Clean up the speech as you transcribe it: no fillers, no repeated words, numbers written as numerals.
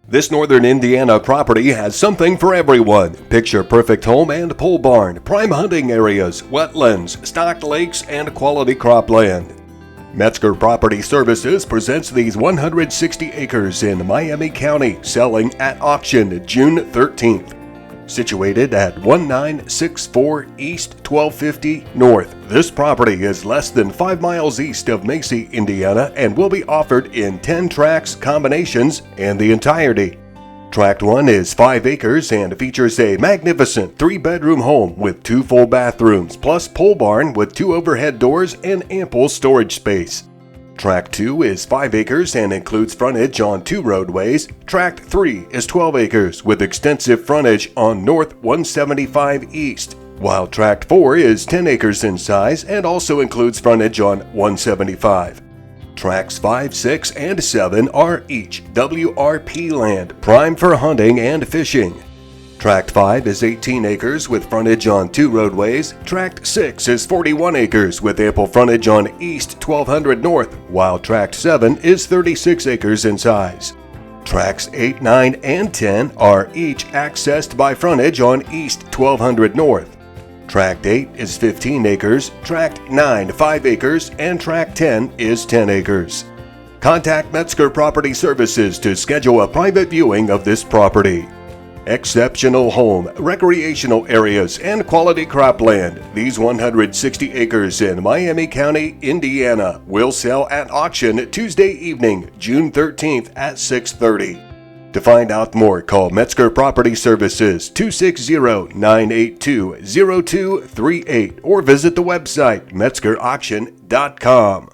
This northern Indiana property has something for everyone. Picture-perfect home and pole barn, prime hunting areas, wetlands, stocked lakes, and quality cropland. Metzger Property Services presents these 160 acres in Miami County, selling at auction June 13th. Situated at 1964 East 1250 North, this property is less than 5 miles east of Macy, Indiana, and will be offered in 10 tracts, combinations, and the entirety. Tract 1 is 5 acres and features a magnificent 3-bedroom home with 2 full bathrooms, plus pole barn with 2 overhead doors and ample storage space. Tract 2 is 5 acres and includes frontage on 2 roadways. Tract 3 is 12 acres with extensive frontage on North 175 East, while Tract 4 is 10 acres in size and also includes frontage on 175. Tracts 5, 6, and 7 are each WRP land, prime for hunting and fishing. Tract 5 is 18 acres with frontage on 2 roadways. Tract 6 is 41 acres with ample frontage on East 1200 North, while Tract 7 is 36 acres in size. Tracts 8, 9, and 10 are each accessed by frontage on East 1200 North. Tract 8 is 15 acres, Tract 9 5 acres, and Tract 10 is 10 acres. Contact Metzger Property Services to schedule a private viewing of this property. Exceptional home, recreational areas, and quality cropland. These 160 acres in Miami County, Indiana will sell at auction Tuesday evening, June 13th at 6:30. To find out more, call Metzger Property Services 260-982-0238 or visit the website metzgerauction.com.